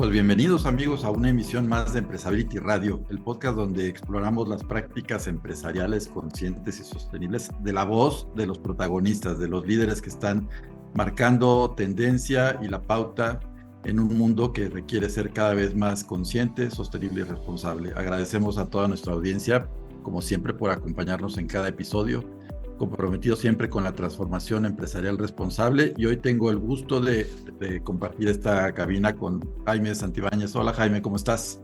Pues bienvenidos amigos a una emisión más de Empresability Radio, el podcast donde exploramos las prácticas empresariales conscientes y sostenibles de la voz de los protagonistas, de los líderes que están marcando tendencia y la pauta en un mundo que requiere ser cada vez más consciente, sostenible y responsable. Agradecemos a toda nuestra audiencia, como siempre, por acompañarnos en cada episodio, comprometido siempre con la transformación empresarial responsable, y hoy tengo el gusto de compartir esta cabina con Jaime Santibáñez. Hola Jaime, ¿cómo estás?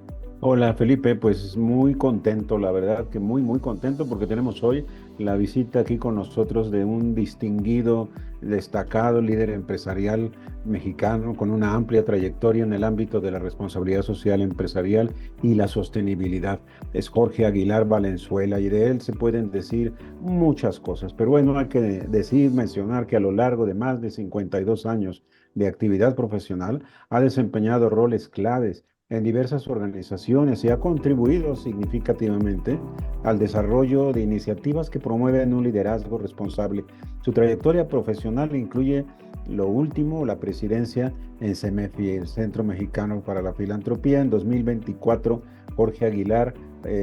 Hola Felipe, pues muy contento, la verdad que muy contento porque tenemos hoy la visita aquí con nosotros de un distinguido, destacado líder empresarial mexicano con una amplia trayectoria en el ámbito de la responsabilidad social empresarial y la sostenibilidad. Es Jorge Aguilar Valenzuela y de él se pueden decir muchas cosas, pero bueno, hay que mencionar que a lo largo de más de 52 años de actividad profesional ha desempeñado roles claves en diversas organizaciones y ha contribuido significativamente al desarrollo de iniciativas que promueven un liderazgo responsable. Su trayectoria profesional incluye lo último, la presidencia en CEMEFI, el Centro Mexicano para la Filantropía. En 2024, Jorge Aguilar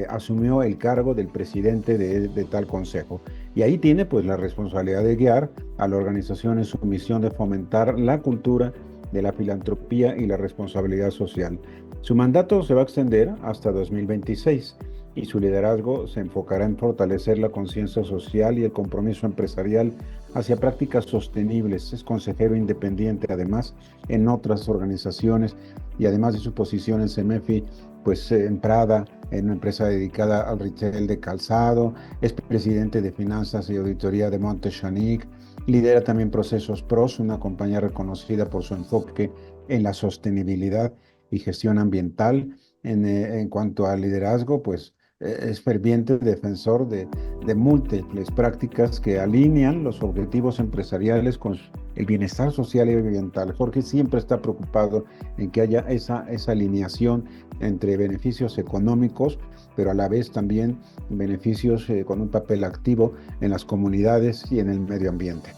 asumió el cargo del presidente de tal consejo. Y ahí tiene pues la responsabilidad de guiar a la organización en su misión de fomentar la cultura de la filantropía y la responsabilidad social. Su mandato se va a extender hasta 2026 y su liderazgo se enfocará en fortalecer la conciencia social y el compromiso empresarial hacia prácticas sostenibles. Es consejero independiente además en otras organizaciones y además de su posición en CEMEFI, pues en Prada, en una empresa dedicada al retail de calzado, es presidente de finanzas y auditoría de Montechanic, lidera también Procesos PROS, una compañía reconocida por su enfoque en la sostenibilidad y gestión ambiental. En cuanto al liderazgo, pues es ferviente defensor de múltiples prácticas que alinean los objetivos empresariales con el bienestar social y ambiental. Jorge siempre está preocupado en que haya esa alineación entre beneficios económicos, pero a la vez también beneficios con un papel activo en las comunidades y en el medio ambiente.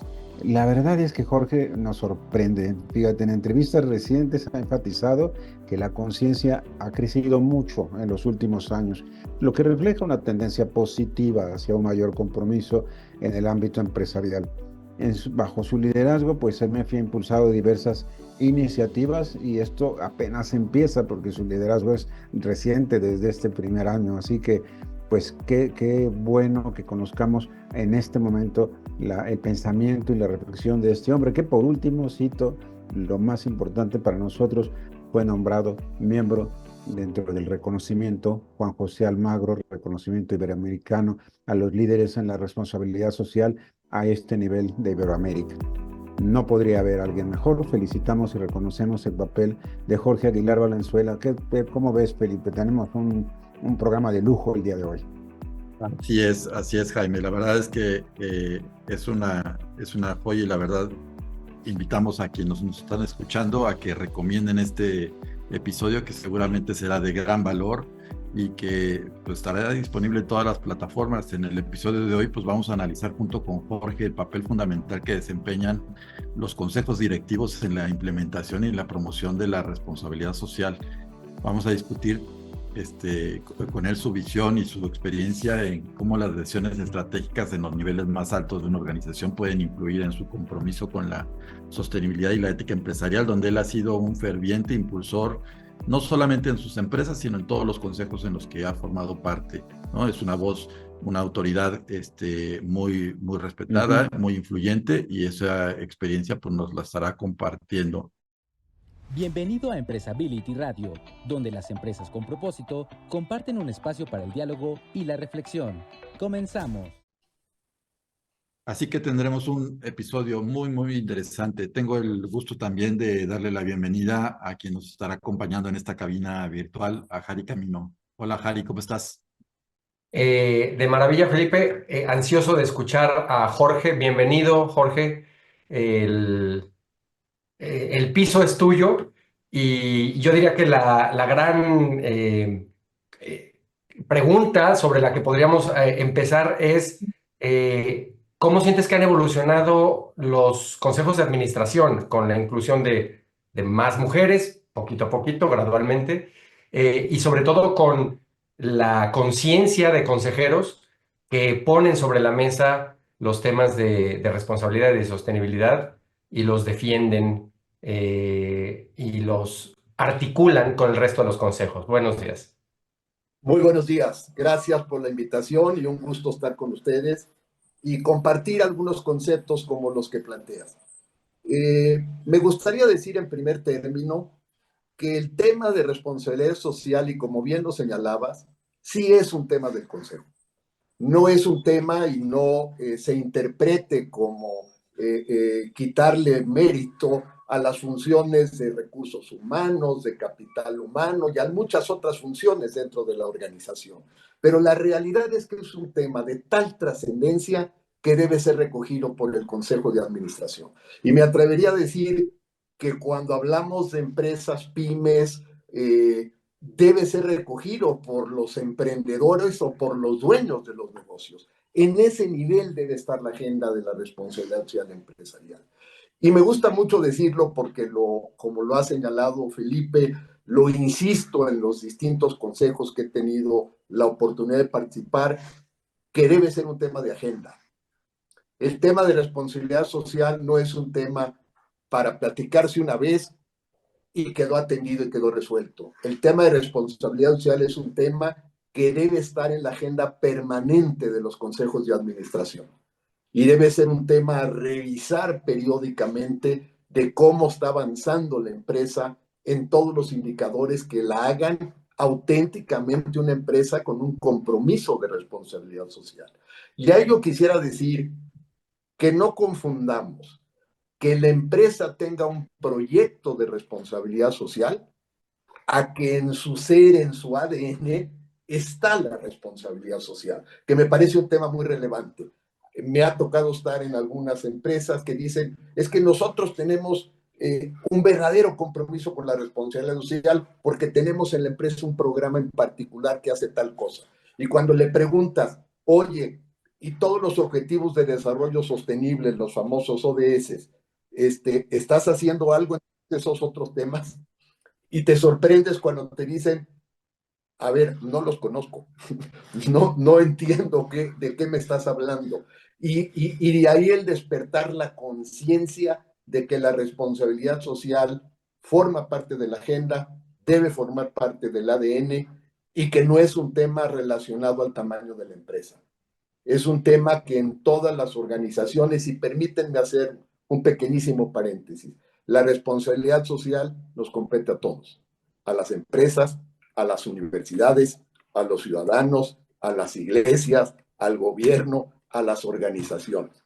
La verdad es que Jorge nos sorprende. Fíjate, en entrevistas recientes ha enfatizado que la conciencia ha crecido mucho en los últimos años, lo que refleja una tendencia positiva hacia un mayor compromiso en el ámbito empresarial. Bajo su liderazgo, pues el MEFI ha impulsado diversas iniciativas y esto apenas empieza porque su liderazgo es reciente desde este primer año. Así que, pues qué bueno que conozcamos en este momento el pensamiento y la reflexión de este hombre, que por último, cito, lo más importante para nosotros, fue nombrado miembro dentro del reconocimiento Juan José Almagro, reconocimiento iberoamericano a los líderes en la responsabilidad social a este nivel de Iberoamérica. No podría haber alguien mejor. Felicitamos y reconocemos el papel de Jorge Aguilar Valenzuela. ¿Cómo ves, Felipe? Tenemos un programa de lujo el día de hoy. Así es, Jaime. La verdad es que es una joya, y la verdad invitamos a quienes nos están escuchando a que recomienden este episodio, que seguramente será de gran valor y que pues, estará disponible en todas las plataformas. En el episodio de hoy pues vamos a analizar junto con Jorge el papel fundamental que desempeñan los consejos directivos en la implementación y la promoción de la responsabilidad social. Vamos a discutir con él su visión y su experiencia en cómo las decisiones estratégicas en los niveles más altos de una organización pueden influir en su compromiso con la sostenibilidad y la ética empresarial, donde él ha sido un ferviente impulsor, no solamente en sus empresas, sino en todos los consejos en los que ha formado parte, ¿no? Es una voz, una autoridad muy respetada, muy influyente, y esa experiencia pues, nos la estará compartiendo. Bienvenido a Empresability Radio, donde las empresas con propósito comparten un espacio para el diálogo y la reflexión. Comenzamos. Así que tendremos un episodio muy interesante. Tengo el gusto también de darle la bienvenida a quien nos estará acompañando en esta cabina virtual, a Jari Camino. Hola Jari, ¿cómo estás? De maravilla, Felipe. Ansioso de escuchar a Jorge. Bienvenido, Jorge. El, el piso es tuyo y yo diría que la gran eh, pregunta sobre la que podríamos empezar es ¿cómo sientes que han evolucionado los consejos de administración con la inclusión de más mujeres, poquito a poquito, gradualmente, y sobre todo con la conciencia de consejeros que ponen sobre la mesa los temas de responsabilidad y de sostenibilidad y los defienden y los articulan con el resto de los consejos. Buenos días. Muy buenos días. Gracias por la invitación y un gusto estar con ustedes y compartir algunos conceptos como los que planteas. Me gustaría decir en primer término que el tema de responsabilidad social, y como bien lo señalabas, sí es un tema del Consejo. No es un tema y no se interprete como quitarle mérito a las funciones de recursos humanos, de capital humano y a muchas otras funciones dentro de la organización. Pero la realidad es que es un tema de tal trascendencia que debe ser recogido por el Consejo de Administración. Y me atrevería a decir que cuando hablamos de empresas, pymes, debe ser recogido por los emprendedores o por los dueños de los negocios. En ese nivel debe estar la agenda de la responsabilidad social empresarial. Y me gusta mucho decirlo porque, como lo ha señalado Felipe, lo insisto en los distintos consejos que he tenido la oportunidad de participar, que debe ser un tema de agenda. El tema de responsabilidad social no es un tema para platicarse una vez y quedó atendido y quedó resuelto. El tema de responsabilidad social es un tema que debe estar en la agenda permanente de los consejos de administración y debe ser un tema a revisar periódicamente de cómo está avanzando la empresa en todos los indicadores que la hagan auténticamente una empresa con un compromiso de responsabilidad social. Y a ello quisiera decir que no confundamos que la empresa tenga un proyecto de responsabilidad social a que en su ser, en su ADN, está la responsabilidad social, que me parece un tema muy relevante. Me ha tocado estar en algunas empresas que dicen, es que nosotros tenemos un verdadero compromiso con la responsabilidad social porque tenemos en la empresa un programa en particular que hace tal cosa. Y cuando le preguntas, oye, ¿y todos los objetivos de desarrollo sostenible, los famosos ODS, estás haciendo algo en esos otros temas? Y te sorprendes cuando te dicen, a ver, no los conozco, no entiendo de qué me estás hablando. Y de ahí el despertar la conciencia de que la responsabilidad social forma parte de la agenda, debe formar parte del ADN y que no es un tema relacionado al tamaño de la empresa. Es un tema que en todas las organizaciones, y permítanme hacer un pequeñísimo paréntesis, la responsabilidad social nos compete a todos, a las empresas, a las universidades, a los ciudadanos, a las iglesias, al gobierno, a las organizaciones.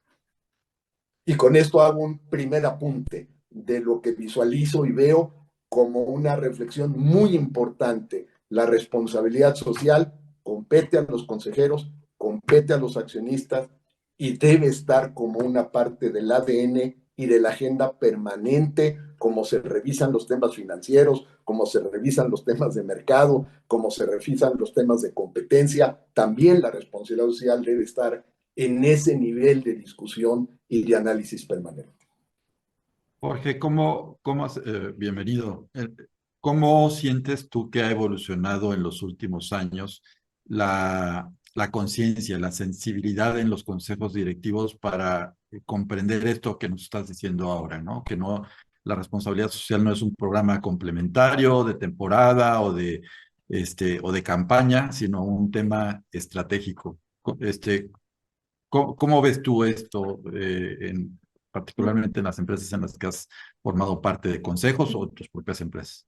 Y con esto hago un primer apunte de lo que visualizo y veo como una reflexión muy importante. La responsabilidad social compete a los consejeros, compete a los accionistas y debe estar como una parte del ADN y de la agenda permanente, como se revisan los temas financieros, como se revisan los temas de mercado, como se revisan los temas de competencia. También la responsabilidad social debe estar en ese nivel de discusión y de análisis permanente. Jorge, bienvenido. ¿Cómo sientes tú que ha evolucionado en los últimos años la conciencia, la sensibilidad en los consejos directivos para comprender esto que nos estás diciendo ahora, ¿no? Que no, la responsabilidad social no es un programa complementario de temporada o de campaña, sino un tema estratégico. ¿Cómo ves tú esto, particularmente en las empresas en las que has formado parte de consejos o tus propias empresas?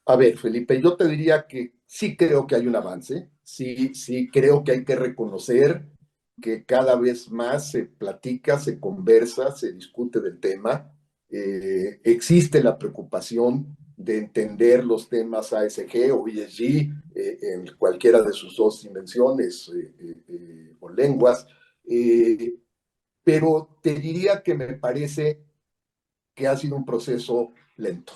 A ver, Felipe, yo te diría que sí creo que hay un avance, sí creo que hay que reconocer que cada vez más se platica, se conversa, se discute del tema. Existe la preocupación de entender los temas ASG o ESG en cualquiera de sus dos dimensiones o lenguas, pero te diría que me parece que ha sido un proceso lento.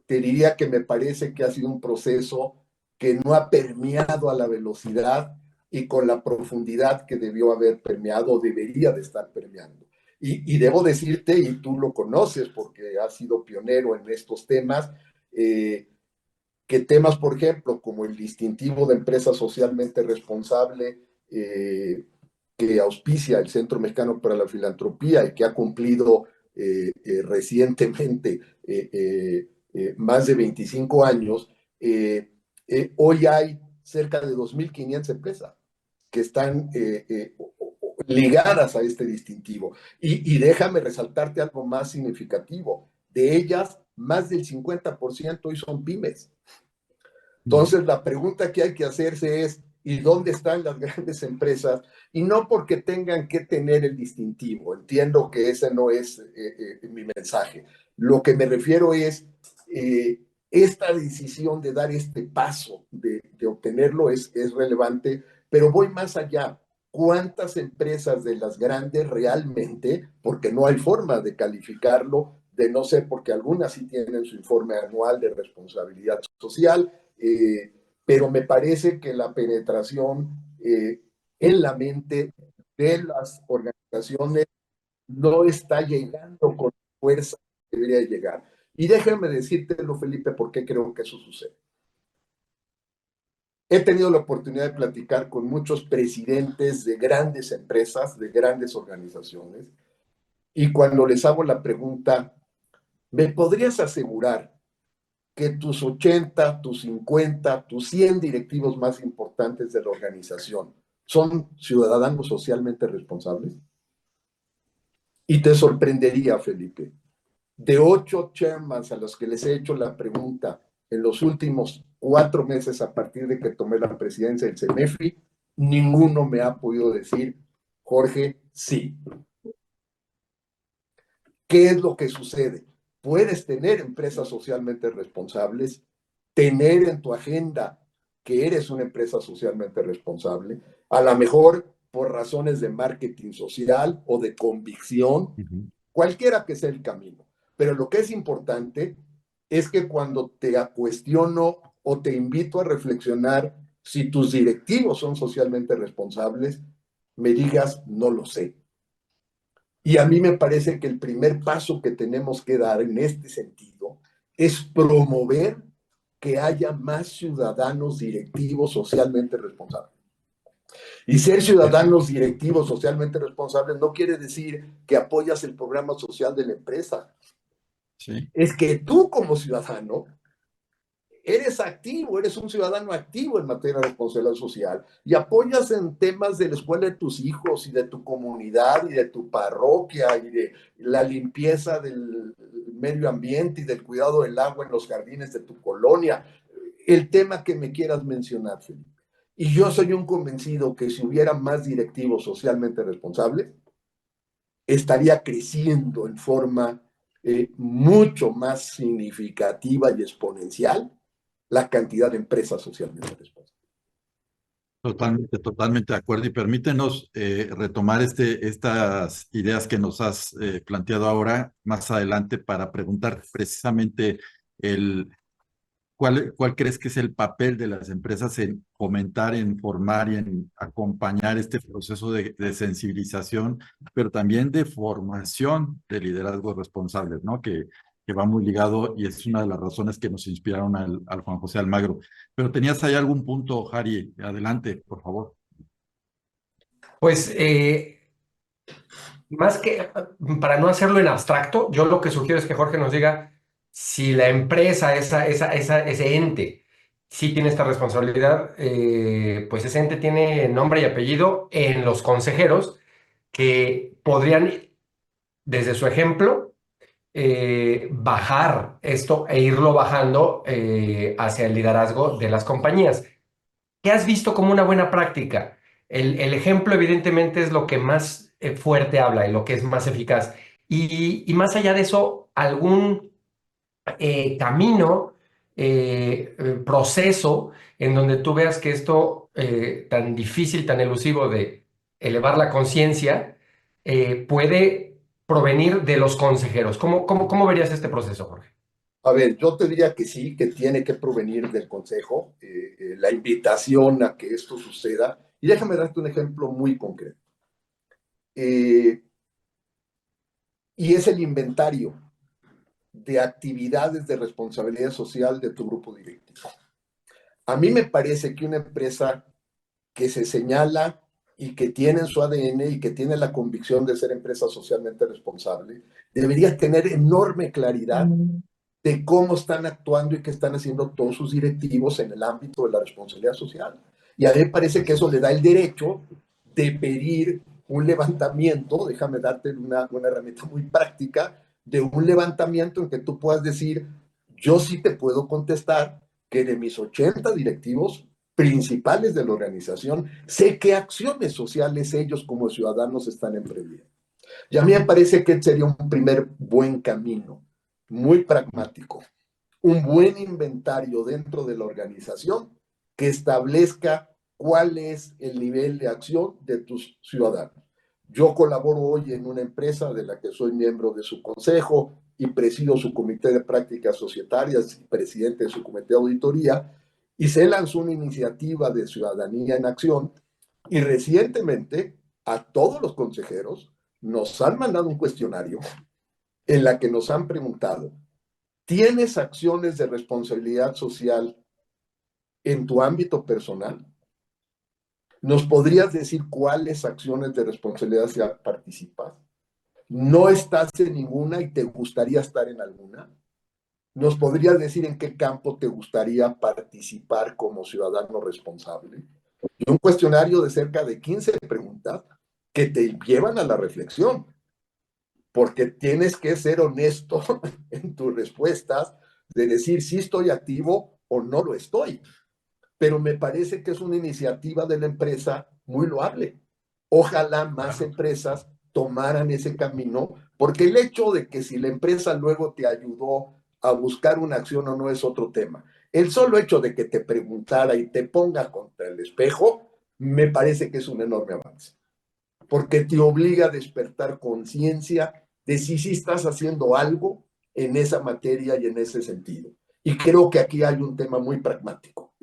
Te diría que me parece que ha sido un proceso que no ha permeado a la velocidad y con la profundidad que debió haber permeado o debería de estar permeando. Y debo decirte, y tú lo conoces porque has sido pionero en estos temas, que temas, por ejemplo, como el distintivo de empresa socialmente responsable, que auspicia el Centro Mexicano para la Filantropía y que ha cumplido recientemente más de 25 años, hoy hay cerca de 2.500 empresas que están ligadas a este distintivo. Y déjame resaltarte algo más significativo. De ellas, más del 50% hoy son pymes. Entonces, la pregunta que hay que hacerse es, ¿y dónde están las grandes empresas? Y no porque tengan que tener el distintivo. Entiendo que ese no es mi mensaje. Lo que me refiero es, esta decisión de dar este paso, de obtenerlo, es relevante, pero voy más allá. ¿Cuántas empresas de las grandes realmente, porque no hay forma de calificarlo, de no ser porque algunas sí tienen su informe anual de responsabilidad social, pero me parece que la penetración en la mente de las organizaciones no está llegando con fuerza que debería llegar? Y déjame decírtelo, Felipe, por qué creo que eso sucede. He tenido la oportunidad de platicar con muchos presidentes de grandes empresas, de grandes organizaciones, y cuando les hago la pregunta, ¿me podrías asegurar que tus 80, tus 50, tus 100 directivos más importantes de la organización son ciudadanos socialmente responsables? Y te sorprendería, Felipe, de 8 chairmans a los que les he hecho la pregunta en los últimos 4 meses a partir de que tomé la presidencia del CEMEFI, ninguno me ha podido decir, Jorge, sí. ¿Qué es lo que sucede? Puedes tener empresas socialmente responsables, tener en tu agenda que eres una empresa socialmente responsable, a lo mejor por razones de marketing social o de convicción, cualquiera que sea el camino. Pero lo que es importante es que cuando te cuestiono o te invito a reflexionar si tus directivos son socialmente responsables, me digas, no lo sé. Y a mí me parece que el primer paso que tenemos que dar en este sentido es promover que haya más ciudadanos directivos socialmente responsables. Y ser ciudadanos directivos socialmente responsables no quiere decir que apoyas el programa social de la empresa. Sí. Es que tú como ciudadano eres activo, eres un ciudadano activo en materia de responsabilidad social y apoyas en temas de la escuela de tus hijos y de tu comunidad y de tu parroquia y de la limpieza del medio ambiente y del cuidado del agua en los jardines de tu colonia. El tema que me quieras mencionar, Felipe. Y yo soy un convencido que si hubiera más directivos socialmente responsables, estaría creciendo en forma mucho más significativa y exponencial la cantidad de empresas socialmente responsables. Totalmente, totalmente de acuerdo. Y permítenos retomar estas ideas que nos has planteado ahora más adelante para preguntar precisamente el ¿cuál crees que es el papel de las empresas en fomentar, en formar y en acompañar este proceso de sensibilización, pero también de formación de liderazgos responsables, ¿no? Que va muy ligado y es una de las razones que nos inspiraron al Juan José Almagro. Pero tenías ahí algún punto, Harry, adelante, por favor. Pues más que, para no hacerlo en abstracto, yo lo que sugiero es que Jorge nos diga si la empresa, ese ente, sí tiene esta responsabilidad, pues ese ente tiene nombre y apellido en los consejeros que podrían, desde su ejemplo, bajar esto e irlo bajando hacia el liderazgo de las compañías. ¿Qué has visto como una buena práctica? El ejemplo, evidentemente, es lo que más fuerte habla y lo que es más eficaz. Y más allá de eso, algún camino, proceso en donde tú veas que esto tan difícil, tan elusivo de elevar la conciencia, puede provenir de los consejeros. ¿Cómo verías este proceso, Jorge? A ver, yo te diría que sí, que tiene que provenir del Consejo, la invitación a que esto suceda. Y déjame darte un ejemplo muy concreto. Y es el inventario de actividades de responsabilidad social de tu grupo directivo. A mí me parece que una empresa que se señala y que tiene en su ADN y que tiene la convicción de ser empresa socialmente responsable, debería tener enorme claridad de cómo están actuando y qué están haciendo todos sus directivos en el ámbito de la responsabilidad social. Y a mí me parece que eso le da el derecho de pedir un levantamiento, déjame darte una herramienta muy práctica, de un levantamiento en que tú puedas decir, yo sí te puedo contestar que de mis 80 directivos principales de la organización, sé qué acciones sociales ellos como ciudadanos están emprendiendo. Y a mí me parece que sería un primer buen camino, muy pragmático, un buen inventario dentro de la organización que establezca cuál es el nivel de acción de tus ciudadanos. Yo colaboro hoy en una empresa de la que soy miembro de su consejo y presido su comité de prácticas societarias y presidente de su comité de auditoría, y se lanzó una iniciativa de ciudadanía en acción, y recientemente a todos los consejeros nos han mandado un cuestionario en la que nos han preguntado, ¿tienes acciones de responsabilidad social en tu ámbito personal? ¿Nos podrías decir cuáles acciones de responsabilidad social participas? ¿No estás en ninguna y te gustaría estar en alguna? ¿Nos podrías decir en qué campo te gustaría participar como ciudadano responsable? Y un cuestionario de cerca de 15 preguntas que te llevan a la reflexión, porque tienes que ser honesto en tus respuestas de decir si estoy activo o no lo estoy. Pero me parece que es una iniciativa de la empresa muy loable. Ojalá más empresas tomaran ese camino, porque el hecho de que si la empresa luego te ayudó a buscar una acción o no es otro tema. El solo hecho de que te preguntara y te ponga contra el espejo, me parece que es un enorme avance, porque te obliga a despertar conciencia de si sí estás haciendo algo en esa materia y en ese sentido. Y creo que aquí hay un tema muy pragmático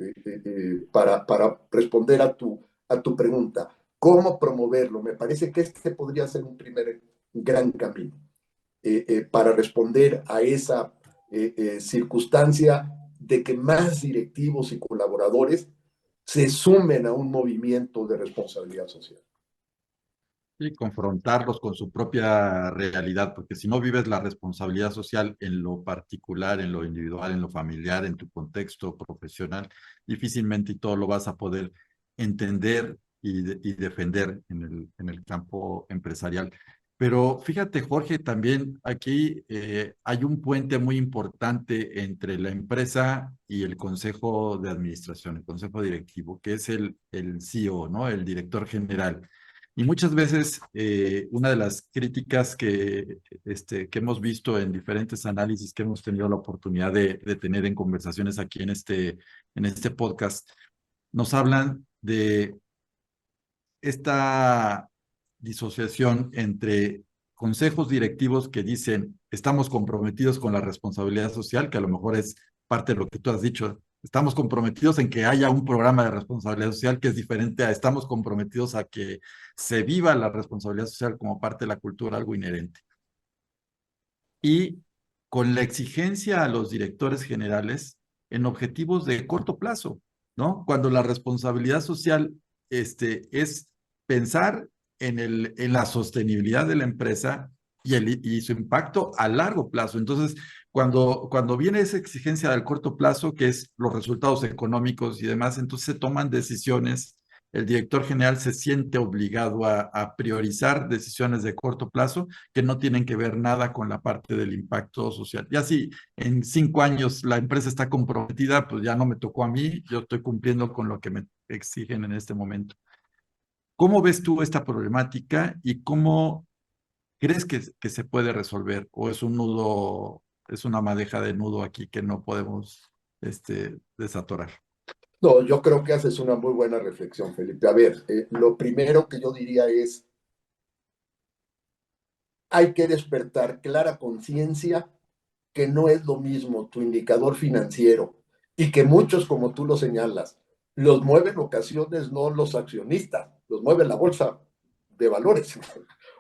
para responder a tu pregunta. ¿Cómo promoverlo? Me parece que este podría ser un primer gran camino para responder a esa circunstancia de que más directivos y colaboradores se sumen a un movimiento de responsabilidad social. Y confrontarlos con su propia realidad, porque si no vives la responsabilidad social en lo particular, en lo individual, en lo familiar, en tu contexto profesional, difícilmente y todo lo vas a poder entender y defender en el campo empresarial. Pero fíjate, Jorge, también aquí hay un puente muy importante entre la empresa y el consejo de administración, el consejo directivo, que es el CEO, ¿no? El director general. Y muchas veces una de las críticas que hemos visto en diferentes análisis que hemos tenido la oportunidad de tener en conversaciones aquí en este podcast, nos hablan de esta disociación entre consejos directivos que dicen estamos comprometidos con la responsabilidad social, que a lo mejor es parte de lo que tú has dicho. Estamos comprometidos en que haya un programa de responsabilidad social que es diferente a estamos comprometidos a que se viva la responsabilidad social como parte de la cultura, algo inherente. Y con la exigencia a los directores generales en objetivos de corto plazo, ¿no? Cuando la responsabilidad social es pensar en la sostenibilidad de la empresa y su impacto a largo plazo. Entonces, cuando viene esa exigencia del corto plazo, que es los resultados económicos y demás, entonces se toman decisiones. El director general se siente obligado a priorizar decisiones de corto plazo que no tienen que ver nada con la parte del impacto social. Ya si en 5 años la empresa está comprometida, pues ya no me tocó a mí, yo estoy cumpliendo con lo que me exigen en este momento. ¿Cómo ves tú esta problemática y cómo crees que se puede resolver? ¿O es un nudo, es una madeja de nudo aquí que no podemos desatorar? No, yo creo que haces una muy buena reflexión, Felipe. A ver, lo primero que yo diría es, hay que despertar clara conciencia que no es lo mismo tu indicador financiero y que muchos, como tú lo señalas, los mueven en ocasiones no los accionistas, los mueve la bolsa de valores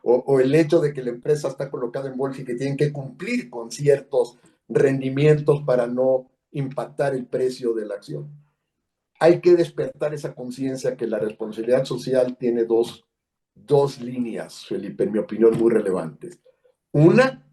o el hecho de que la empresa está colocada en bolsa y que tienen que cumplir con ciertos rendimientos para no impactar el precio de la acción. Hay que despertar esa conciencia que la responsabilidad social tiene dos líneas, Felipe, en mi opinión, muy relevantes. Una,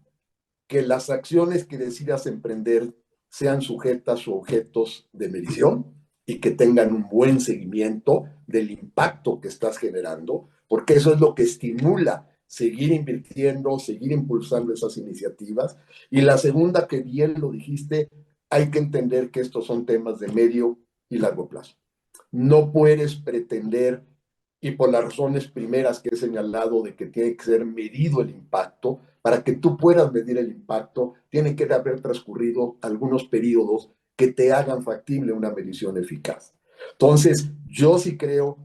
que las acciones que decidas emprender sean sujetas o objetos de medición y que tengan un buen seguimiento del impacto que estás generando, porque eso es lo que estimula seguir invirtiendo, seguir impulsando esas iniciativas. Y la segunda, que bien lo dijiste, hay que entender que estos son temas de medio y largo plazo. No puedes pretender, y por las razones primeras que he señalado de que tiene que ser medido el impacto, para que tú puedas medir el impacto, tiene que haber transcurrido algunos periodos que te hagan factible una medición eficaz. Entonces, yo sí creo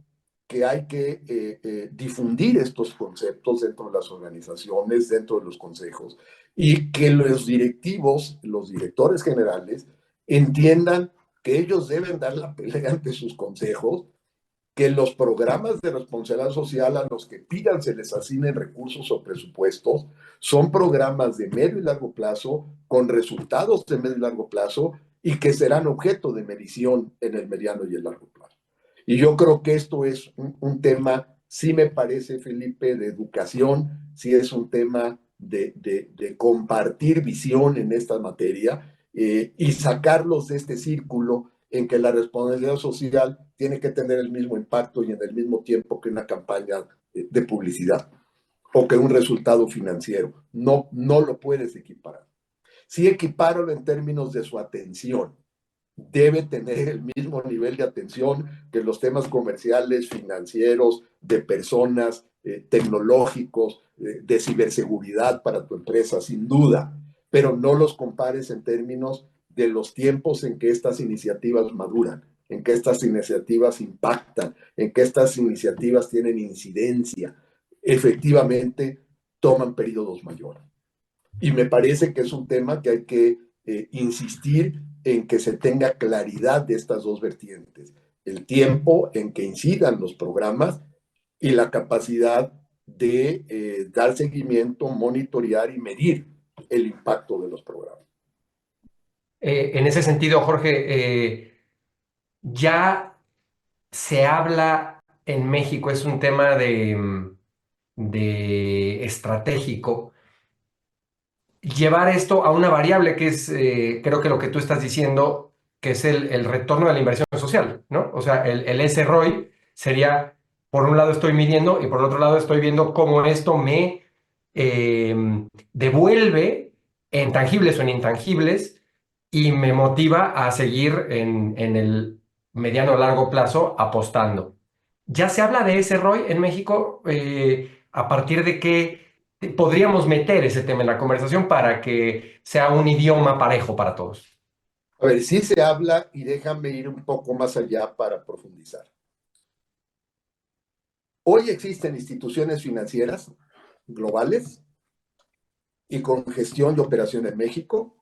que hay que difundir estos conceptos dentro de las organizaciones, dentro de los consejos, y que los directivos, los directores generales, entiendan que ellos deben dar la pelea ante sus consejos, que los programas de responsabilidad social a los que pidan se les asignen recursos o presupuestos son programas de medio y largo plazo, con resultados de medio y largo plazo, y que serán objeto de medición en el mediano y el largo plazo. Y yo creo que esto es un tema, sí me parece, Felipe, de educación, sí es un tema de compartir visión en esta materia, y sacarlos de este círculo en que la responsabilidad social tiene que tener el mismo impacto y en el mismo tiempo que una campaña de publicidad o que un resultado financiero. No, no lo puedes equiparar. Sí, equipáralo en términos de su atención. Debe tener el mismo nivel de atención que los temas comerciales, financieros, de personas, tecnológicos, de ciberseguridad para tu empresa, sin duda, pero no los compares en términos de los tiempos en que estas iniciativas maduran, en que estas iniciativas impactan, en que estas iniciativas tienen incidencia, efectivamente toman periodos mayores. Y me parece que es un tema que hay que insistir en que se tenga claridad de estas dos vertientes. El tiempo en que incidan los programas y la capacidad de dar seguimiento, monitorear y medir el impacto de los programas. En ese sentido, Jorge, ya se habla en México, es un tema de estratégico, llevar esto a una variable que es, creo que lo que tú estás diciendo, que es el retorno de la inversión social, ¿no? O sea, el SROI sería, por un lado estoy midiendo y por el otro lado estoy viendo cómo esto me devuelve en tangibles o en intangibles y me motiva a seguir en el mediano o largo plazo apostando. ¿Ya se habla de ese ROI en México? ¿A partir de qué podríamos meter ese tema en la conversación para que sea un idioma parejo para todos? A ver, sí se habla y déjame ir un poco más allá para profundizar. Hoy existen instituciones financieras globales y con gestión de operación en México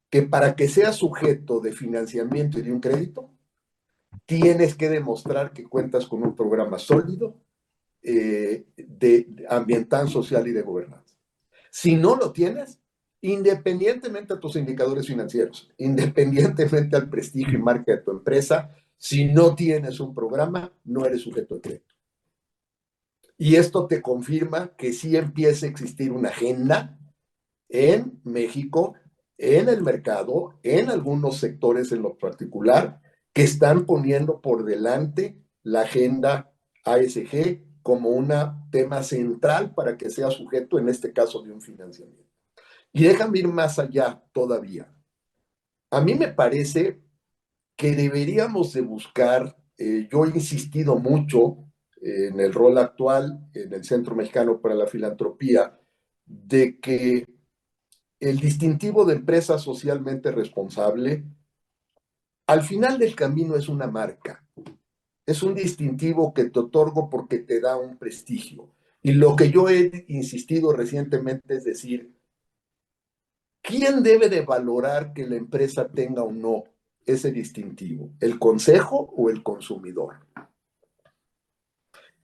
que para que seas sujeto de financiamiento y de un crédito, tienes que demostrar que cuentas con un programa sólido de ambiental, social y de gobernanza. Si no lo tienes, independientemente de tus indicadores financieros, independientemente al prestigio y marca de tu empresa, si no tienes un programa, no eres sujeto de crédito. Y esto te confirma que sí empieza a existir una agenda en México, en el mercado, en algunos sectores en lo particular, que están poniendo por delante la agenda ASG como un tema central para que sea sujeto, en este caso, de un financiamiento. Y déjame ir más allá todavía. A mí me parece que deberíamos de buscar, yo he insistido mucho en el rol actual en el Centro Mexicano para la Filantropía, de que el distintivo de empresa socialmente responsable, al final del camino es una marca, es un distintivo que te otorgo porque te da un prestigio. Y lo que yo he insistido recientemente es decir, ¿quién debe de valorar que la empresa tenga o no ese distintivo? ¿El consejo o el consumidor?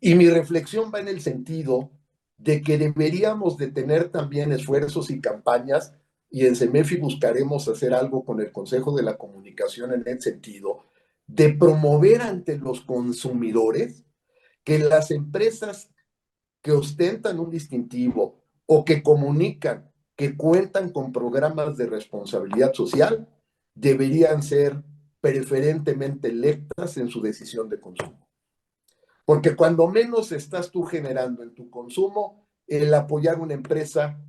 Y mi reflexión va en el sentido de que deberíamos de tener también esfuerzos y campañas, y en CEMEFI buscaremos hacer algo con el Consejo de la Comunicación en el sentido de promover ante los consumidores que las empresas que ostentan un distintivo o que comunican que cuentan con programas de responsabilidad social deberían ser preferentemente electas en su decisión de consumo. Porque cuando menos estás tú generando en tu consumo el apoyar una empresa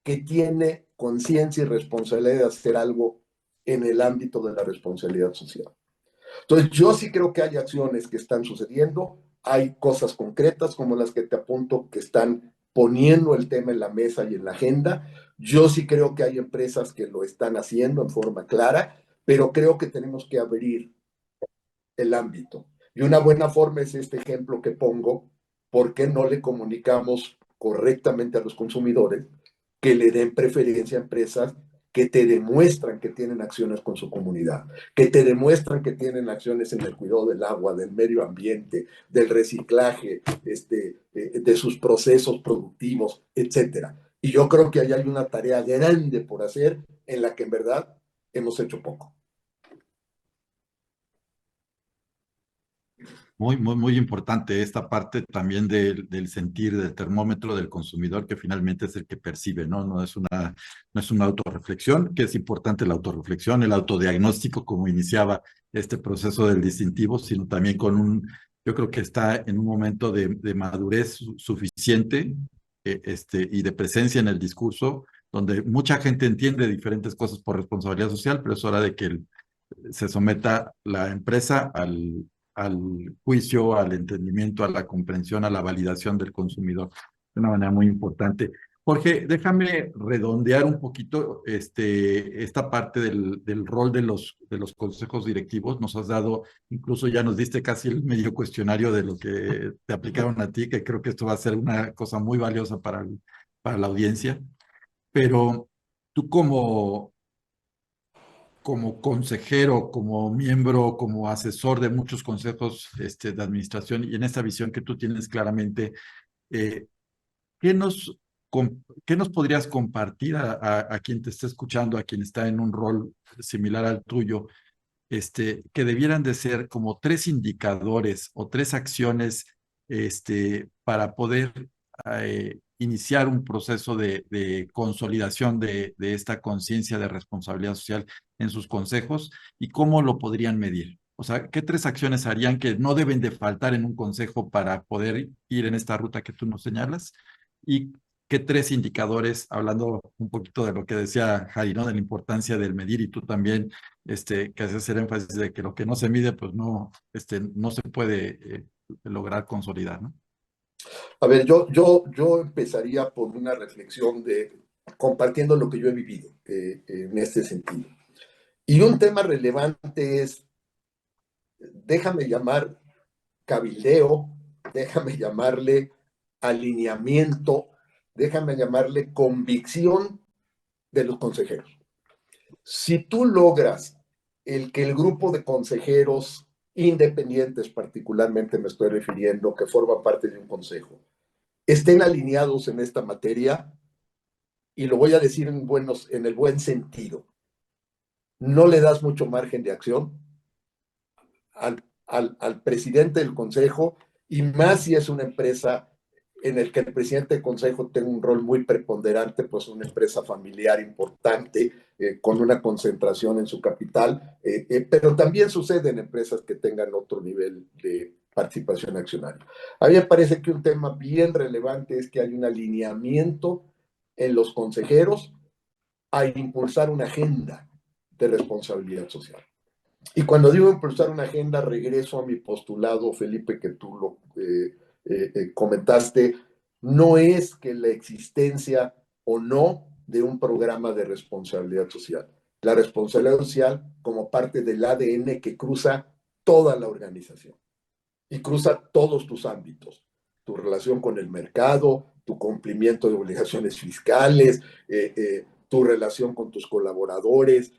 que tiene conciencia y responsabilidad de hacer algo en el ámbito de la responsabilidad social. Entonces, yo sí creo que hay acciones que están sucediendo, hay cosas concretas como las que te apunto que están poniendo el tema en la mesa y en la agenda. Yo sí creo que hay empresas que lo están haciendo en forma clara, pero creo que tenemos que abrir el ámbito. Y una buena forma es este ejemplo que pongo: ¿por qué no le comunicamos correctamente a los consumidores que le den preferencia a empresas que te demuestran que tienen acciones con su comunidad, que te demuestran que tienen acciones en el cuidado del agua, del medio ambiente, del reciclaje, de sus procesos productivos, etcétera? Y yo creo que ahí hay una tarea grande por hacer en la que en verdad hemos hecho poco. Muy importante esta parte también del sentir, del termómetro del consumidor, que finalmente es el que percibe, ¿no? No es una autorreflexión, que es importante la autorreflexión, el autodiagnóstico, como iniciaba este proceso del distintivo, sino también yo creo que está en un momento de madurez suficiente, y de presencia en el discurso, donde mucha gente entiende diferentes cosas por responsabilidad social, pero es hora de que se someta la empresa al juicio, al entendimiento, a la comprensión, a la validación del consumidor de una manera muy importante. Jorge, déjame redondear un poquito esta parte del rol de los consejos directivos. Nos has dado, incluso ya nos diste casi el medio cuestionario de lo que te aplicaron a ti, que creo que esto va a ser una cosa muy valiosa para la audiencia. Pero tú como consejero, como miembro, como asesor de muchos consejos de administración y en esta visión que tú tienes claramente, eh, ¿qué qué nos podrías compartir a quien te está escuchando, a quien está en un rol similar al tuyo, que debieran de ser como tres indicadores o tres acciones para poder iniciar un proceso de consolidación de esta conciencia de responsabilidad social en sus consejos y cómo lo podrían medir? O sea, ¿qué tres acciones harían que no deben de faltar en un consejo para poder ir en esta ruta que tú nos señalas? ¿Y qué tres indicadores, hablando un poquito de lo que decía Jari, ¿no? De la importancia del medir, y tú también, que hace hacer énfasis de que lo que no se mide, pues no se puede lograr consolidar, ¿no? A ver, yo empezaría por una reflexión compartiendo lo que yo he vivido en este sentido. Y un tema relevante es, déjame llamar cabildeo, déjame llamarle alineamiento, déjame llamarle convicción de los consejeros. Si tú logras que el grupo de consejeros independientes, particularmente me estoy refiriendo, que forman parte de un consejo, estén alineados en esta materia, y lo voy a decir en el buen sentido, no le das mucho margen de acción al presidente del consejo, y más si es una empresa en el que el presidente del consejo tenga un rol muy preponderante, pues una empresa familiar importante, con una concentración en su capital, pero también sucede en empresas que tengan otro nivel de participación accionaria. A mí me parece que un tema bien relevante es que hay un alineamiento en los consejeros a impulsar una agenda de responsabilidad social. Y cuando digo impulsar una agenda, regreso a mi postulado, Felipe, que tú lo comentaste. No es que la existencia o no de un programa de responsabilidad social. La responsabilidad social como parte del ADN que cruza toda la organización y cruza todos tus ámbitos: tu relación con el mercado, tu cumplimiento de obligaciones fiscales, tu relación con tus colaboradores,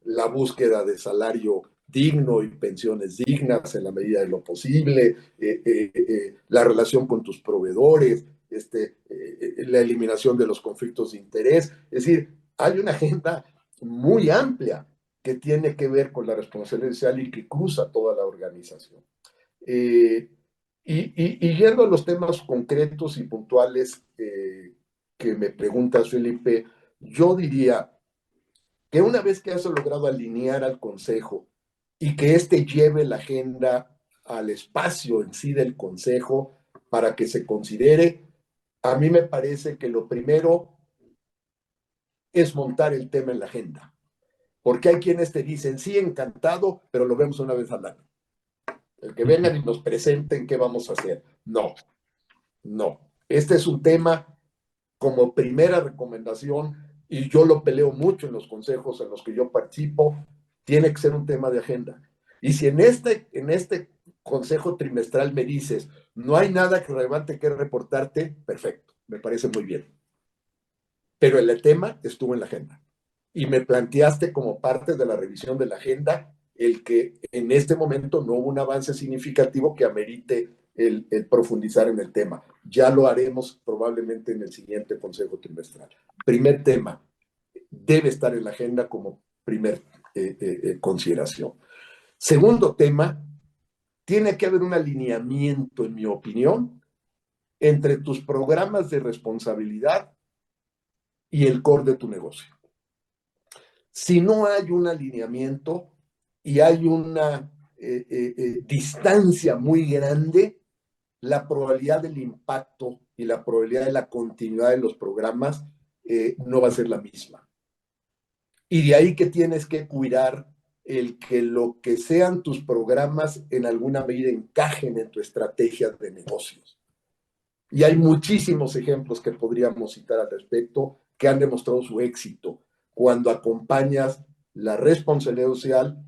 la búsqueda de salario digno y pensiones dignas en la medida de lo posible, la relación con tus proveedores, la eliminación de los conflictos de interés. Es decir, hay una agenda muy amplia que tiene que ver con la responsabilidad social y que cruza toda la organización. Y yendo a los temas concretos y puntuales que me preguntas, Felipe, yo diría que una vez que has logrado alinear al Consejo y que éste lleve la agenda al espacio en sí del Consejo para que se considere, a mí me parece que lo primero es montar el tema en la agenda. Porque hay quienes te dicen, sí, encantado, pero lo vemos una vez al año. El que vengan y nos presenten qué vamos a hacer. No, no. Este es un tema como primera recomendación, y yo lo peleo mucho en los consejos en los que yo participo, tiene que ser un tema de agenda. Y si en este consejo trimestral me dices, no hay nada relevante que reportarte, perfecto, me parece muy bien. Pero el tema estuvo en la agenda. Y me planteaste como parte de la revisión de la agenda el que en este momento no hubo un avance significativo que amerite el profundizar en el tema. Ya lo haremos probablemente en el siguiente consejo trimestral. Primer tema, debe estar en la agenda como primer consideración. Segundo tema, tiene que haber un alineamiento, en mi opinión, entre tus programas de responsabilidad y el core de tu negocio. Si no hay un alineamiento y hay una distancia muy grande, la probabilidad del impacto y la probabilidad de la continuidad de los programas no va a ser la misma. Y de ahí que tienes que cuidar el que lo que sean tus programas en alguna medida encajen en tu estrategia de negocios. Y hay muchísimos ejemplos que podríamos citar al respecto que han demostrado su éxito cuando acompañas la responsabilidad social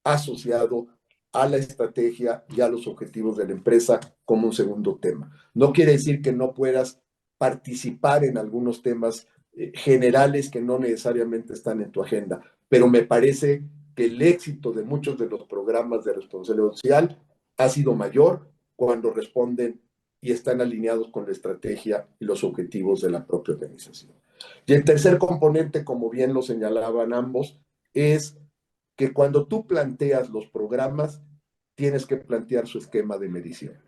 asociado a la estrategia y a los objetivos de la empresa como un segundo tema. No quiere decir que no puedas participar en algunos temas generales que no necesariamente están en tu agenda, pero me parece que el éxito de muchos de los programas de responsabilidad social ha sido mayor cuando responden y están alineados con la estrategia y los objetivos de la propia organización. Y el tercer componente, como bien lo señalaban ambos, es que cuando tú planteas los programas, tienes que plantear su esquema de medición.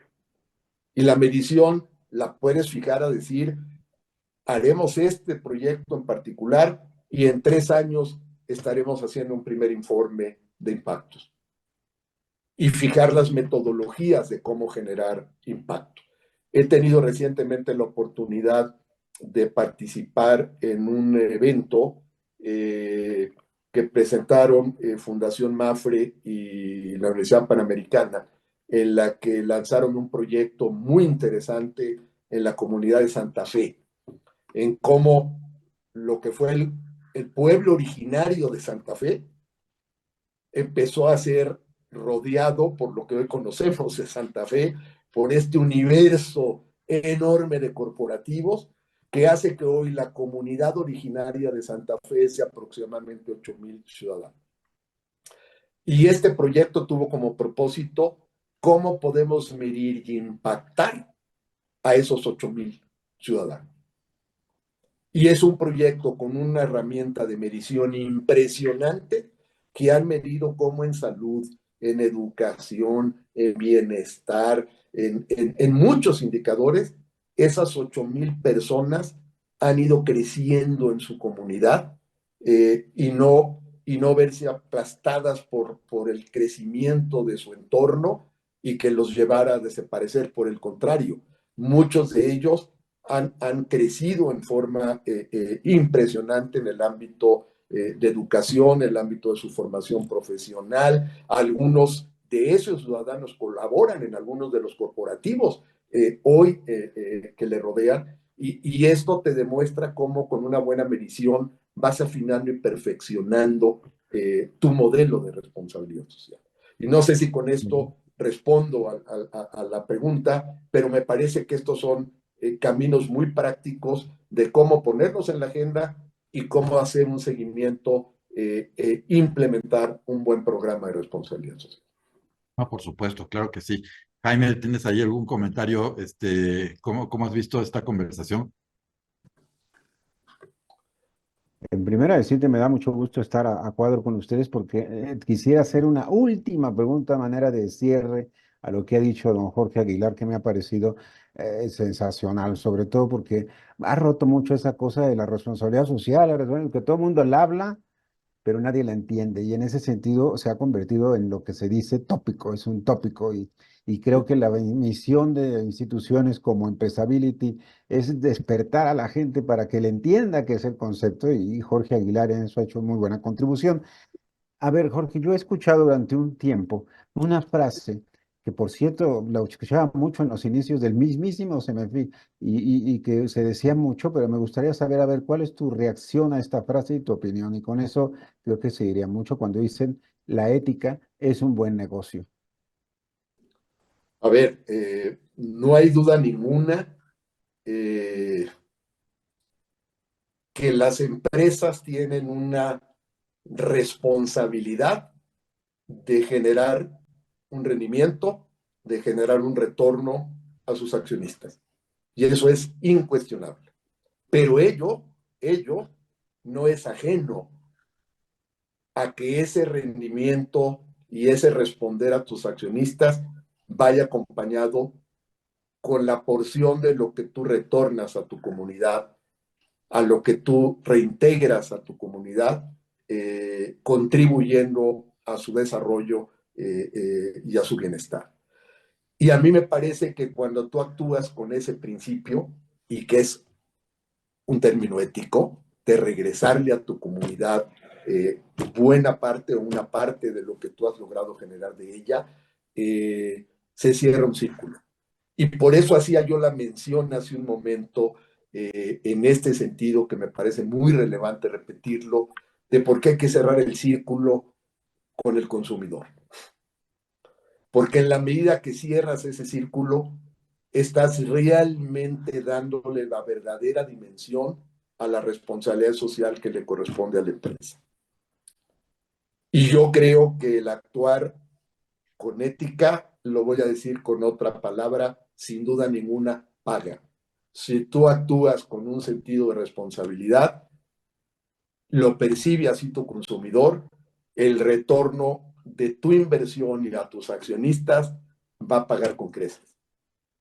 Y la medición la puedes fijar a decir, haremos este proyecto en particular y en 3 años estaremos haciendo un primer informe de impactos. Y fijar las metodologías de cómo generar impacto. He tenido recientemente la oportunidad de participar en un evento que presentaron Fundación Mafre y la Universidad Panamericana, en la que lanzaron un proyecto muy interesante en la comunidad de Santa Fe, en cómo lo que fue el pueblo originario de Santa Fe empezó a ser rodeado por lo que hoy conocemos de Santa Fe, por este universo enorme de corporativos que hace que hoy la comunidad originaria de Santa Fe sea aproximadamente 8,000 ciudadanos. Y este proyecto tuvo como propósito cómo podemos medir y impactar a esos 8,000 ciudadanos. Y es un proyecto con una herramienta de medición impresionante que han medido cómo en salud, en educación, en bienestar, en muchos indicadores, esas 8,000 personas han ido creciendo en su comunidad y no verse aplastadas por el crecimiento de su entorno y que los llevara a desaparecer. Por el contrario, muchos de ellos han crecido en forma impresionante en el ámbito de educación, en el ámbito de su formación profesional. Algunos de esos ciudadanos colaboran en algunos de los corporativos hoy que le rodean, y esto te demuestra cómo con una buena medición vas afinando y perfeccionando tu modelo de responsabilidad social. Y no sé si con esto respondo a la pregunta, pero me parece que estos son caminos muy prácticos de cómo ponernos en la agenda y cómo hacer un seguimiento, implementar un buen programa de responsabilidad social. No, por supuesto, claro que sí. Jaime, ¿tienes ahí algún comentario? ¿Cómo has visto esta conversación? En primera, decirte, me da mucho gusto estar a cuadro con ustedes porque quisiera hacer una última pregunta a manera de cierre a lo que ha dicho don Jorge Aguilar, que me ha parecido sensacional, sobre todo porque ha roto mucho esa cosa de la responsabilidad social, bueno, que todo el mundo la habla, pero nadie la entiende. Y en ese sentido se ha convertido en lo que se dice tópico, es un tópico. Y creo que la misión de instituciones como Empezability es despertar a la gente para que le entienda qué es el concepto. Y Jorge Aguilar en eso ha hecho muy buena contribución. A ver, Jorge, yo he escuchado durante un tiempo una frase que, por cierto, la escuchaba mucho en los inicios del mismísimo Semefi y que se decía mucho, pero me gustaría saber, a ver, cuál es tu reacción a esta frase y tu opinión. Y con eso creo que se diría mucho cuando dicen la ética es un buen negocio. A ver, no hay duda ninguna eh, que las empresas tienen una responsabilidad de generar un rendimiento, de generar un retorno a sus accionistas. Y eso es incuestionable. Pero ello no es ajeno a que ese rendimiento y ese responder a tus accionistas vaya acompañado con la porción de lo que tú retornas a tu comunidad, a lo que tú reintegras a tu comunidad, contribuyendo a su desarrollo y a su bienestar. Y a mí me parece que cuando tú actúas con ese principio, y que es un término ético, de regresarle a tu comunidad buena parte o una parte de lo que tú has logrado generar de ella, se cierra un círculo. Y por eso hacía yo la mención hace un momento, en este sentido, que me parece muy relevante repetirlo, de por qué hay que cerrar el círculo con el consumidor. Porque en la medida que cierras ese círculo, estás realmente dándole la verdadera dimensión a la responsabilidad social que le corresponde a la empresa. Y yo creo que el actuar con ética, lo voy a decir con otra palabra, sin duda ninguna, paga. Si tú actúas con un sentido de responsabilidad, lo percibe así tu consumidor, el retorno de tu inversión y a tus accionistas va a pagar con creces.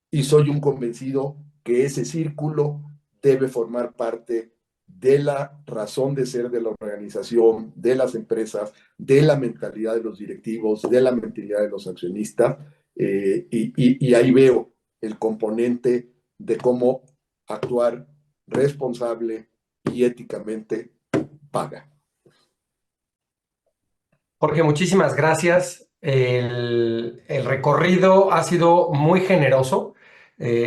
Y soy un convencido que ese círculo debe formar parte de la razón de ser de la organización, de las empresas, de la mentalidad de los directivos, de la mentalidad de los accionistas, y ahí veo el componente de cómo actuar responsable y éticamente paga. Jorge, muchísimas gracias. El recorrido ha sido muy generoso.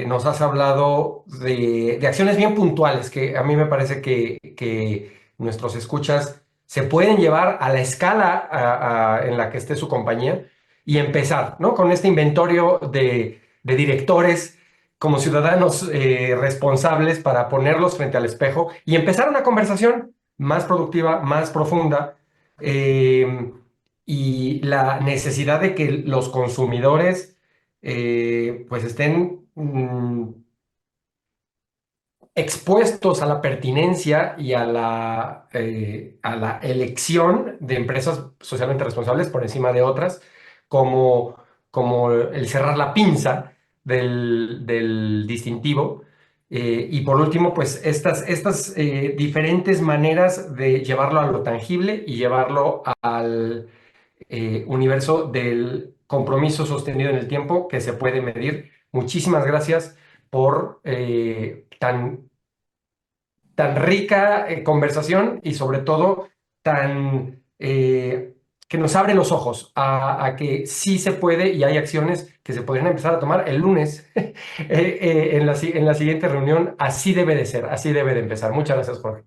Nos has hablado de acciones bien puntuales que a mí me parece que nuestros escuchas se pueden llevar a la escala en la que esté su compañía y empezar, ¿no? Con este inventario de directores como ciudadanos responsables para ponerlos frente al espejo y empezar una conversación más productiva, más profunda. Y la necesidad de que los consumidores pues estén expuestos a la pertinencia y a la elección de empresas socialmente responsables por encima de otras, como el cerrar la pinza del distintivo. Y por último, pues estas diferentes maneras de llevarlo a lo tangible y llevarlo al universo del compromiso sostenido en el tiempo que se puede medir. Muchísimas gracias por tan rica conversación y sobre todo que nos abre los ojos a que sí se puede y hay acciones que se podrían empezar a tomar el lunes en la siguiente reunión. Así debe de ser, así debe de empezar. Muchas gracias, Jorge.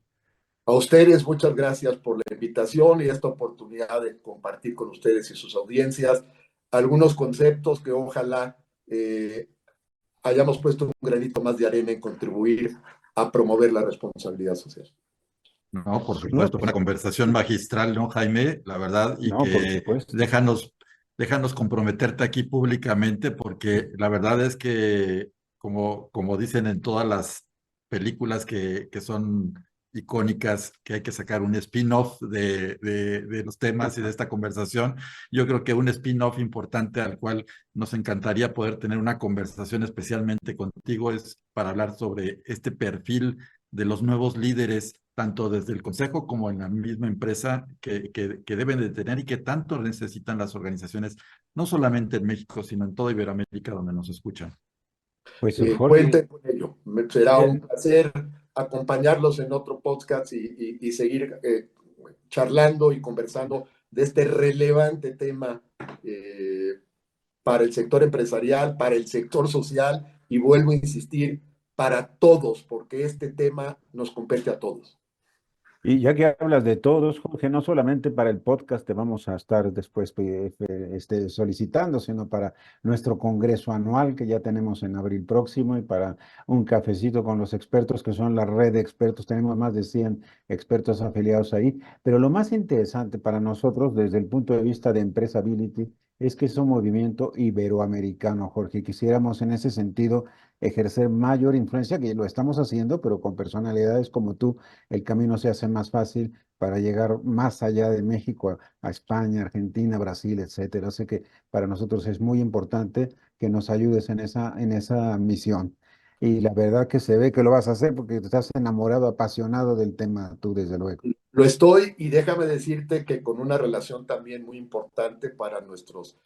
A ustedes, muchas gracias por la invitación y esta oportunidad de compartir con ustedes y sus audiencias algunos conceptos que ojalá hayamos puesto un granito más de arena en contribuir a promover la responsabilidad social. No, por supuesto, fue una conversación magistral, ¿no, Jaime? La verdad, y No, por que supuesto. déjanos comprometerte aquí públicamente porque la verdad es que, como dicen en todas las películas que son icónicas, que hay que sacar un spin-off de los temas y de esta conversación. Yo creo que un spin-off importante al cual nos encantaría poder tener una conversación especialmente contigo es para hablar sobre este perfil de los nuevos líderes, tanto desde el consejo como en la misma empresa, que deben de tener y que tanto necesitan las organizaciones, no solamente en México, sino en toda Iberoamérica donde nos escuchan. Pues Jorge, Cuenten con ello. Será un placer acompañarlos en otro podcast y seguir charlando y conversando de este relevante tema para el sector empresarial, para el sector social y vuelvo a insistir, para todos, porque este tema nos compete a todos. y ya que hablas de todos, Jorge, no solamente para el podcast te vamos a estar después solicitando, sino para nuestro congreso anual que ya tenemos en abril próximo y para un cafecito con los expertos que son la red de expertos. Tenemos más de 100 expertos afiliados ahí. Pero lo más interesante para nosotros desde el punto de vista de Empresability es que es un movimiento iberoamericano, Jorge. Quisiéramos en ese sentido ejercer mayor influencia, que lo estamos haciendo, pero con personalidades como tú el camino se hace más fácil para llegar más allá de México, a España, Argentina, Brasil, etcétera. Sé que para nosotros es muy importante que nos ayudes en esa misión. Y la verdad que se ve que lo vas a hacer porque estás enamorado, apasionado del tema, tú desde luego. Lo estoy y déjame decirte que con una relación también muy importante para nuestros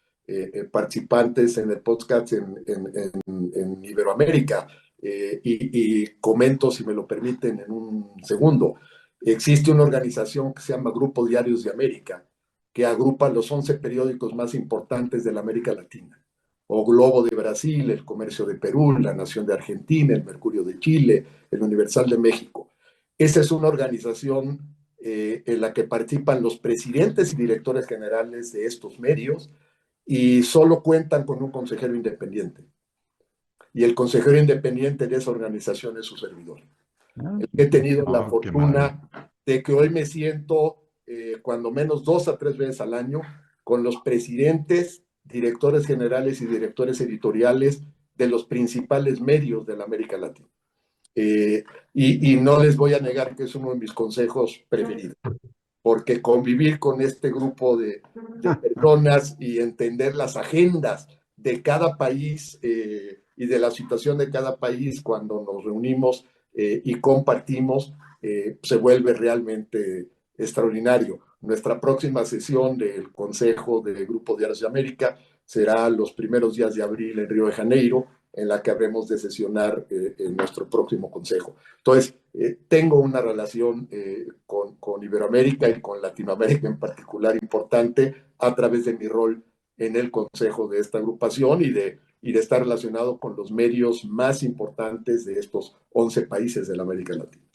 participantes en el podcast en Iberoamérica. Y comento, si me lo permiten, en un segundo. Existe una organización que se llama Grupo Diarios de América, que agrupa los 11 periódicos más importantes de la América Latina. O Globo de Brasil, El Comercio de Perú, La Nación de Argentina, El Mercurio de Chile, El Universal de México. Esa es una organización en la que participan los presidentes y directores generales de estos medios y solo cuentan con un consejero independiente. Y el consejero independiente de esa organización es su servidor. He tenido la fortuna de que hoy me siento cuando menos 2 a 3 veces al año con los presidentes, directores generales y directores editoriales de los principales medios de la América Latina. Y no les voy a negar que es uno de mis consejos preferidos, porque convivir con este grupo de personas y entender las agendas de cada país y de la situación de cada país cuando nos reunimos y compartimos, se vuelve realmente extraordinario. Nuestra próxima sesión del Consejo del Grupo Diarios de América será los primeros días de abril en Río de Janeiro, en la que habremos de sesionar en nuestro próximo consejo. Entonces, tengo una relación con Iberoamérica y con Latinoamérica en particular importante a través de mi rol en el consejo de esta agrupación y de estar relacionado con los medios más importantes de estos 11 países de la América Latina.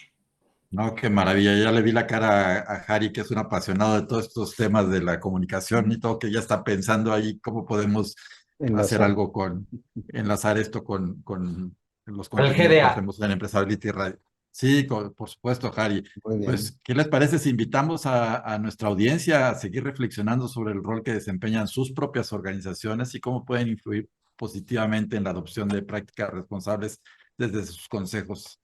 No, qué maravilla. Ya le vi la cara a Harry, que es un apasionado de todos estos temas de la comunicación y todo, que ya está pensando ahí cómo podemos hacer Enlazar. algo enlazar esto con los El contenidos que GDA. hacemos en Empresability Radio. Sí, por supuesto, Harry. Muy bien. Pues, ¿qué les parece si invitamos a nuestra audiencia a seguir reflexionando sobre el rol que desempeñan sus propias organizaciones y cómo pueden influir positivamente en la adopción de prácticas responsables desde sus consejos?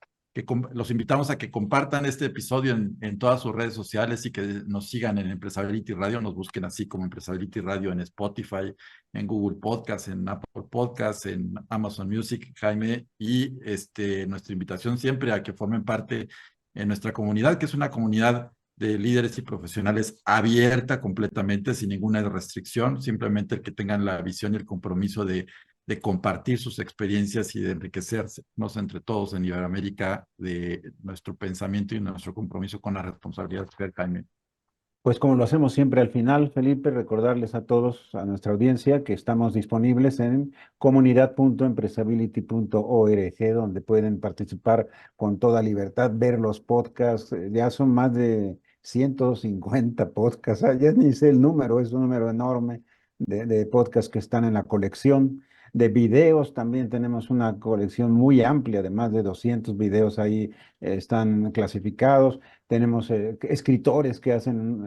Los invitamos a que compartan este episodio en todas sus redes sociales y que nos sigan en Empresability Radio, nos busquen así como Empresability Radio en Spotify, en Google Podcast, en Apple Podcast, en Amazon Music, Jaime, y nuestra invitación siempre a que formen parte en nuestra comunidad, que es una comunidad de líderes y profesionales abierta completamente, sin ninguna restricción, simplemente el que tengan la visión y el compromiso de compartir sus experiencias y de enriquecernos entre todos en Iberoamérica de nuestro pensamiento y nuestro compromiso con la responsabilidad social, Jaime. Pues como lo hacemos siempre al final, Felipe, recordarles a todos, a nuestra audiencia, que estamos disponibles en comunidad.empresability.org, donde pueden participar con toda libertad, ver los podcasts. Ya son más de 150 podcasts, ya ni sé el número, es un número enorme de podcasts que están en la colección. De videos también tenemos una colección muy amplia, de más de 200 videos ahí están clasificados. Tenemos escritores que hacen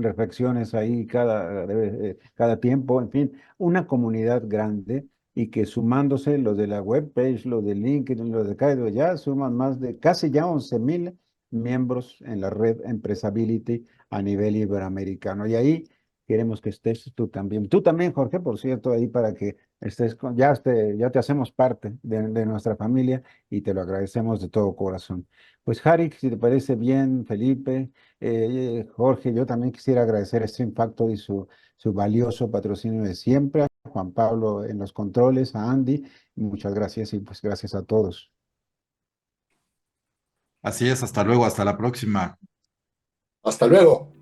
reflexiones ahí cada tiempo, en fin, una comunidad grande y que sumándose los de la webpage, los de LinkedIn, los de Kaido, ya suman más de casi ya 11,000 miembros en la red Empresability a nivel iberoamericano. Y ahí queremos que estés tú también. Tú también, Jorge, por cierto, ahí para que estés ya te hacemos parte de nuestra familia y te lo agradecemos de todo corazón. Pues, Harik, si te parece bien, Felipe, Jorge, yo también quisiera agradecer a Stream Factory su valioso patrocinio de siempre, a Juan Pablo en los controles, a Andy, muchas gracias y pues gracias a todos. Así es, hasta luego, hasta la próxima. Hasta luego.